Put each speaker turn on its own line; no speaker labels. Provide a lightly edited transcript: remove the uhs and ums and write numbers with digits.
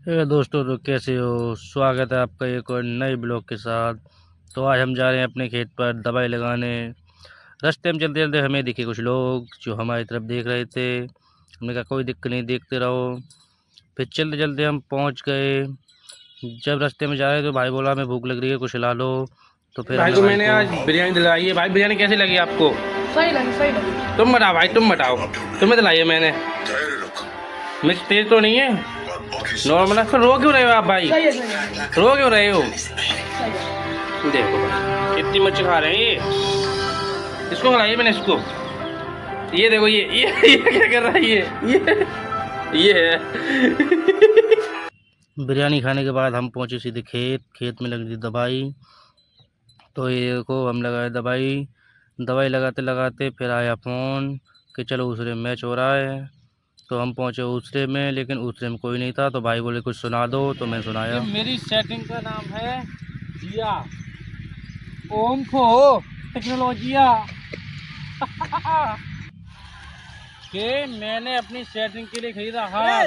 दोस्तों, तो कैसे हो। स्वागत है आपका एक और नए ब्लॉग के साथ। तो आज हम जा रहे हैं अपने खेत पर दवाई लगाने। रास्ते में चलते चलते हमें दिखे कुछ लोग जो हमारी तरफ देख रहे थे। हमने कहा कोई दिक्कत नहीं, देखते रहो। फिर चलते चलते हम पहुंच गए। जब रास्ते में जा रहे तो भाई बोला हमें भूख लग रही है, कुछ खिला लो। तो फिर
भाई को मैंने आज बिरयानी दिलाई है। भाई बिरयानी कैसी लगी आपको?
सही लगी।
तुम बताओ भाई, तुम बताओ। तुम्हें दिलाई है मैंने। मिर्च तेज तो नहीं है, नॉर्मल है। फिर रो क्यों रहे हो आप भाई?
सही है।
रो क्यों रहे हो?
सही है।
देखो भाई कितनी मिर्च खा रहे हैं ये। इसको खिलाई है मैंने, इसको। ये देखो, ये क्या कर रहा है ये है।
बिरयानी खाने के बाद हम पहुंचे सीधे खेत में लगी थी दवाई। तो ये देखो हम लगाए दवाई लगाते लगाते फिर आया फ़ोन कि चलो दूसरे मैच हो रहा है। तो हम पहुंचे दूसरे में, लेकिन दूसरे में कोई नहीं था। तो भाई बोले कुछ सुना दो, तो मैं सुनाया।
मेरी सेटिंग का नाम है जिया ओम फो टेक्नोलॉजिया। के मैंने अपनी सेटिंग के लिए खरीदा। हाँ,